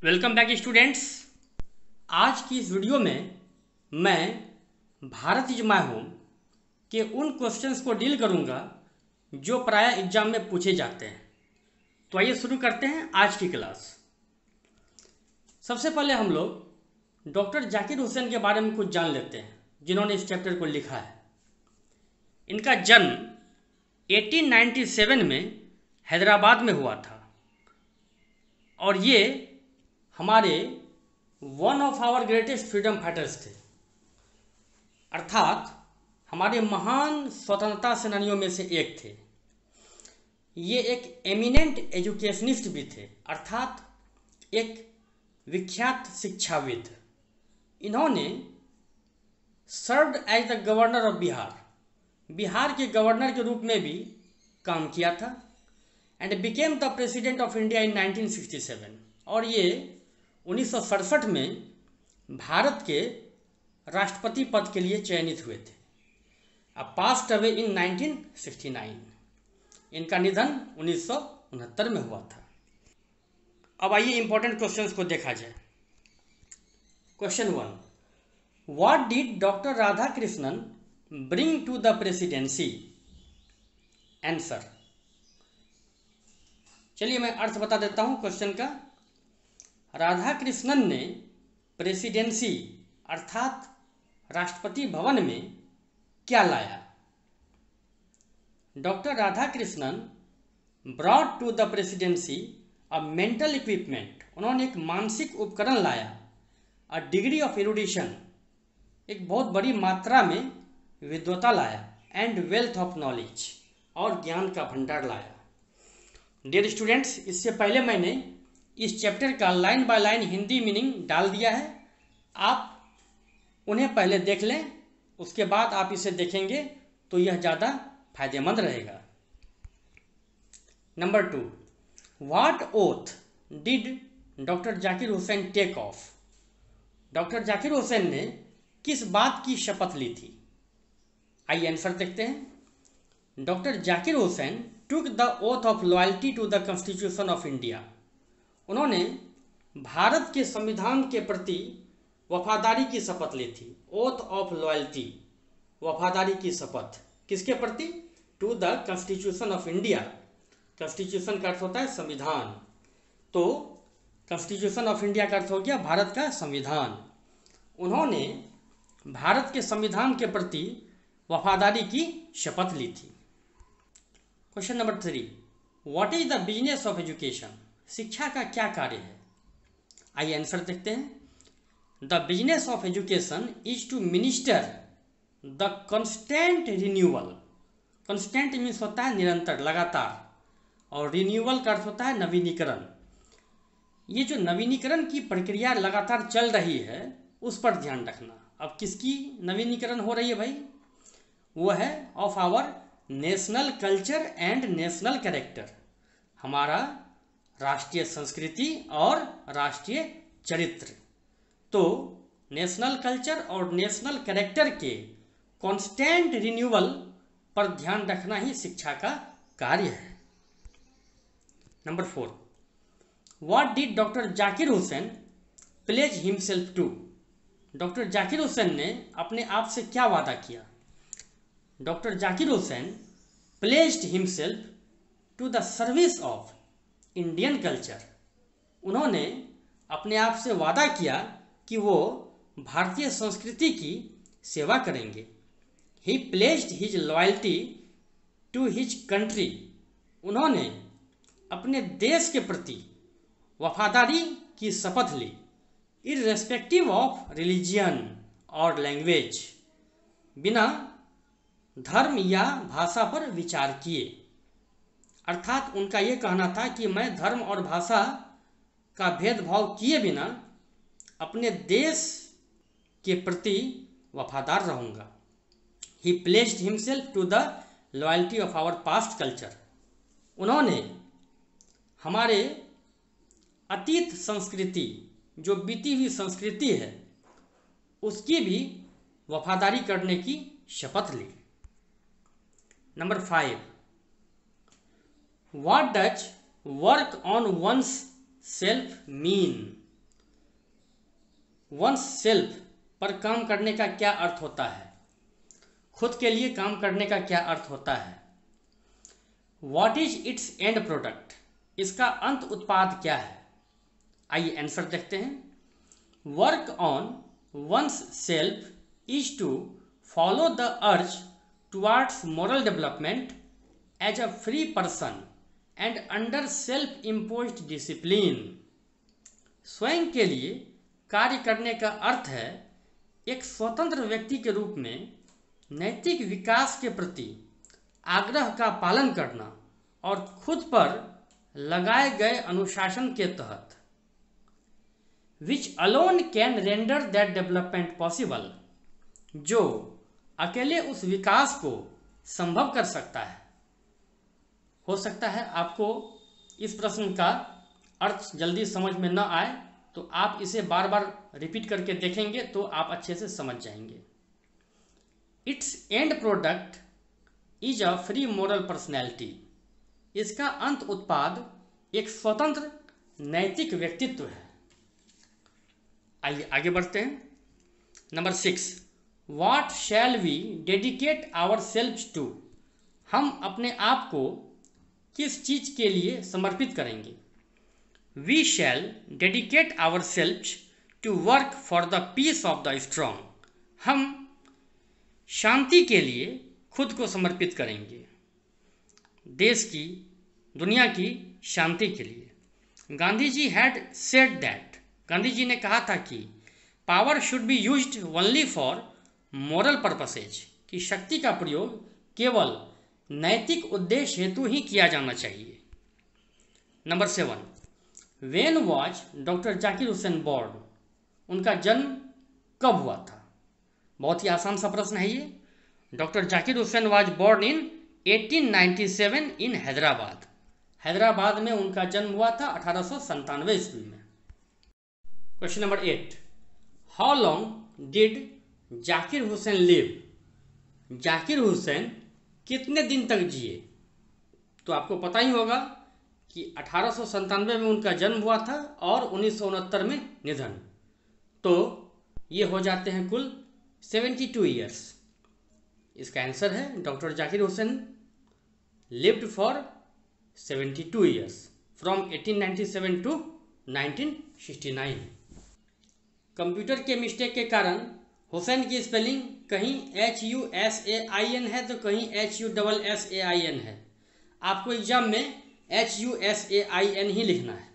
Welcome back students. आज की इस वीडियो में मैं भारत इज माय होम के उन क्वेश्चंस को डील करूंगा जो प्राय एग्जाम में पूछे जाते हैं। तो आइए शुरू करते हैं आज की क्लास। सबसे पहले हम लोग डॉक्टर जाकिर हुसैन के बारे में कुछ जान लेते हैं, जिन्होंने इस चैप्टर को लिखा है। इनका जन्म 1897 में हैदराबाद में हुआ था और ये हमारे one of our greatest freedom fighters थे, अर्थात हमारे महान स्वतंत्रता सेनानियों में से एक थे। ये एक एमिनेंट एजुकेशनिस्ट भी थे, अर्थात एक विख्यात शिक्षाविद। इन्होंने served as the governor of Bihar, Bihar के गवर्नर के रूप में भी काम किया था, and became the president of India in 1967। और ये 1967 में भारत के राष्ट्रपति पद के लिए चयनित हुए थे। अब पास्ट अवे इन 1969। इनका निधन 1969 में हुआ था। अब आइए इंपॉर्टेंट क्वेश्चंस को देखा जाए। Question 1, what did doctor Radhakrishnan bring to the presidency? Answer. चलिए मैं अर्थ बता देता हूं क्वेश्चन का। राधाकृष्णन ने प्रेसिडेंसी अर्थात राष्ट्रपति भवन में क्या लाया? Doctor Radhakrishnan brought to the presidency a mental equipment. उन्होंने एक मानसिक उपकरण लाया। अ डिग्री ऑफ एरुडिशन, एक बहुत बड़ी मात्रा में विद्वता लाया। एंड वेल्थ ऑफ नॉलेज, और ज्ञान का भंडार लाया। डियर स्टूडेंट्स, इससे पहले मैंने इस चैप्टर का line by line Hindi meaning डाल दिया है। आप उन्हें पहले देख लें, उसके बाद आप इसे देखेंगे तो यह ज़्यादा फायदेमंद रहेगा। Number 2, what oath did doctor Zakir Husain take of? डॉक्टर जाकिर हुसैन ने किस बात की शपथ ली थी? आइए आंसर देखते हैं। Doctor Zakir Husain took the oath of loyalty to the constitution of India. उन्होंने भारत के संविधान के प्रति वफादारी की शपथ ली थी। ओथ ऑफ लॉयल्टी, वफादारी की शपथ किसके प्रति? To the constitution of India. Constitution का अर्थ होता है संविधान, तो कॉन्स्टिट्यूशन ऑफ इंडिया का अर्थ हो गया भारत का संविधान। उन्होंने भारत के संविधान के प्रति वफादारी की शपथ ली थी। Question number 3, what is the business of education? शिक्षा का क्या कार्य है? आइए आंसर देखते हैं। The business of education is to minister the constant renewal. Constant means होता है निरंतर, लगातार, और रिन्यूअल का अर्थ होता है नवीनीकरण। ये जो नवीनीकरण की प्रक्रिया लगातार चल रही है उस पर ध्यान रखना। अब किसकी नवीनीकरण हो रही है भाई? वो है of our national culture and national character, हमारा राष्ट्रीय संस्कृति और राष्ट्रीय चरित्र। तो नेशनल कल्चर और नेशनल कैरेक्टर के कांस्टेंट रिन्यूअल पर ध्यान रखना ही शिक्षा का कार्य है। Number 4, what did doctor Zakir Husain pledge himself to? Doctor Zakir Hussain ने अपने आप से क्या वादा किया? Doctor Zakir Husain pledged himself to the service of Indian culture. उन्होंने अपने आप से वादा किया कि वो भारतीय संस्कृति की सेवा करेंगे। He pledged his loyalty to his country. उन्होंने अपने देश के प्रति वफादारी की शपथ ली, इररेस्पेक्टिव ऑफ रिलीजियन और लैंग्वेज, बिना धर्म या भाषा पर विचार किए। अर्थात उनका ये कहना था कि मैं धर्म और भाषा का भेदभाव किए बिना अपने देश के प्रति वफादार रहूँगा। He placed himself to the loyalty of our past culture. उन्होंने हमारे अतीत संस्कृति, जो बीती हुई संस्कृति है, उसकी भी वफादारी करने की शपथ ली। Number 5, what does work on once self mean? One's self पर काम करने का क्या अर्थ होता है? खुद के लिए काम करने का क्या अर्थ होता है? What is its end product? इसका अंत उत्पाद क्या है? आइए आंसर देखते हैं। Work on once self is to follow the urge towards moral development as a free person and under self imposed discipline. स्वयं के लिए कार्य करने का अर्थ है एक स्वतंत्र व्यक्ति के रूप में नैतिक विकास के प्रति आग्रह का पालन करना और खुद पर लगाए गए अनुशासन के तहत, which alone can render that development possible, जो अकेले उस विकास को संभव कर सकता है। हो सकता है आपको इस प्रश्न का अर्थ जल्दी समझ में न आए, तो आप इसे बार बार रिपीट करके देखेंगे तो आप अच्छे से समझ जाएंगे। It's end product is a free moral personality. इसका अंत उत्पाद एक स्वतंत्र नैतिक व्यक्तित्व है। आइए आगे बढ़ते हैं। Number 6, what shall we dedicate ourselves to? हम अपने आप को किस चीज के लिए समर्पित करेंगे? We shall dedicate ourselves to work for the peace of the strong. हम शांति के लिए खुद को समर्पित करेंगे, देश की, दुनिया की शांति के लिए। Gandhi ji had said that, Gandhi ji ने कहा था कि power should be used only for moral purposes, कि शक्ति का प्रयोग केवल नैतिक उद्देश्य हेतु ही किया जाना चाहिए। Number 7, when was doctor Zakir Husain born? उनका जन्म कब हुआ था? बहुत ही आसान सा प्रश्न है ये। Doctor Zakir Husain was born in 1897 in Hyderabad. Hyderabad में उनका जन्म हुआ था 1897 ईस्वी में। Question number 8, how long did Zakir Husain live? Zakir Husain कितने दिन तक जिए? तो आपको पता ही होगा कि 1897 में उनका जन्म हुआ था और 1969 में निधन, तो ये हो जाते हैं कुल 72 ईयर्स। इसका आंसर है doctor Zakir Husain lived for 72 years from 1897 to 1969। Computer के मिस्टेक के कारण हुसैन की स्पेलिंग कहीं HUSAIN है तो कहीं HUSSAIN है। आपको एग्जाम में HUSAIN ही लिखना है।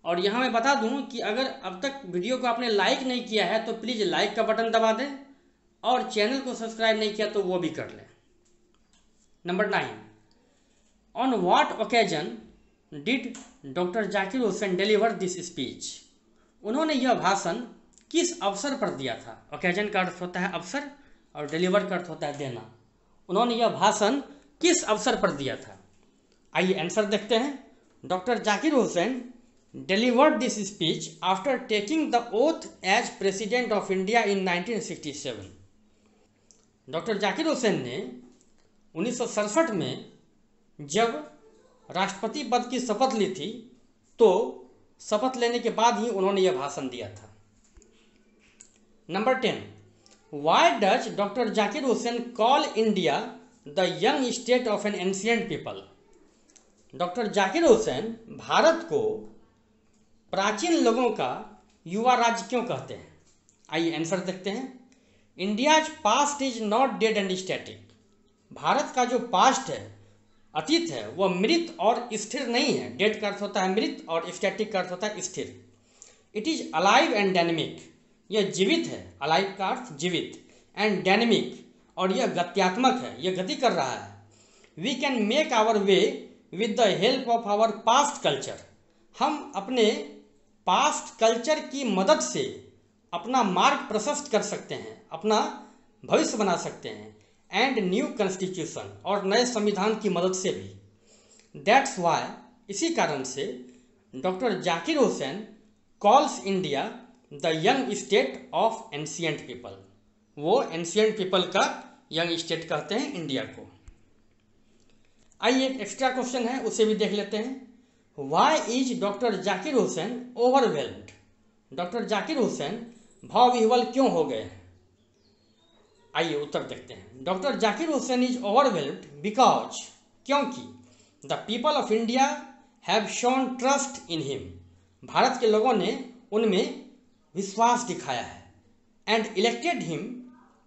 और यहाँ मैं बता दूँ कि अगर अब तक वीडियो को आपने लाइक नहीं किया है तो प्लीज़ लाइक का बटन दबा दें और चैनल को सब्सक्राइब नहीं किया तो वो भी कर लें। Number 9, on what occasion did doctor Zakir Hussain deliver this speech? उन्होंने यह भाषण किस अवसर पर दिया था? ओकेजन का अर्थ होता है अवसर और डिलीवर का अर्थ होता है देना। उन्होंने यह भाषण किस अवसर पर दिया था? आइए आंसर देखते हैं। Doctor Zakir Hussain delivered this speech after taking the oath as President of India in 1967। Doctor Zakir Hussain ने 1967 में जब राष्ट्रपति पद की शपथ ली थी तो शपथ लेने के बाद ही उन्होंने यह भाषण दिया था। Number 10, why does doctor Zakir Hussain call India the young state of N ancient people? Doctor Zakir Hussain Bharat को प्राचीन लोगों का युवा राज्य क्यों कहते हैं? आइए आंसर देखते हैं। India's past is not dead and static. Bharat का जो पास्ट है, अतीत है, वह मृत और स्थिर नहीं है। डेड का अर्थ होता है मृत और स्टैटिक का अर्थ होता है स्थिर। It is alive and dynamic. यह जीवित है, अलाइव का अर्थ जीवित, एंड डायनेमिक, और यह गत्यात्मक है, यह गति कर रहा है। We can make our way with the help of our past culture. हम अपने पास्ट कल्चर की मदद से अपना मार्ग प्रशस्त कर सकते हैं, अपना भविष्य बना सकते हैं। एंड न्यू कॉन्स्टिट्यूशन, और नए संविधान की मदद से भी। दैट्स वाई, इसी कारण से doctor Zakir Hussain calls India the young state of ancient people. वो एंशिएंट पीपल का यंग स्टेट कहते हैं इंडिया को। आइए एक एक्स्ट्रा क्वेश्चन है, उसे भी देख लेते हैं। Why is doctor Zakir Hussain overwhelmed? Doctor Zakir Hussain भाव विह्वल क्यों हो गए हैं? आइए उत्तर देखते हैं। Doctor Zakir Hussain is overwhelmed because, क्योंकि the people of India have shown trust in him, Bharat के लोगों ने उनमें विश्वास दिखाया है, and elected him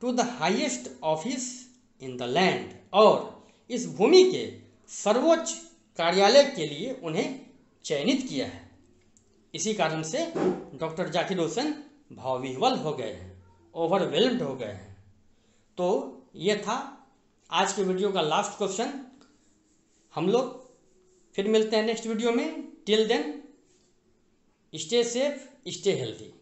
to the highest office in the land, और इस भूमि के सर्वोच्च कार्यालय के लिए उन्हें चयनित किया है। इसी कारण से डॉक्टर जाकिर हुसैन भावविह्वल हो गए हैं, ओवरवेल्म्ड हो गए हैं। तो ये था आज के वीडियो का लास्ट क्वेश्चन। हम लोग फिर मिलते हैं नेक्स्ट वीडियो में। Till then stay safe, stay healthy.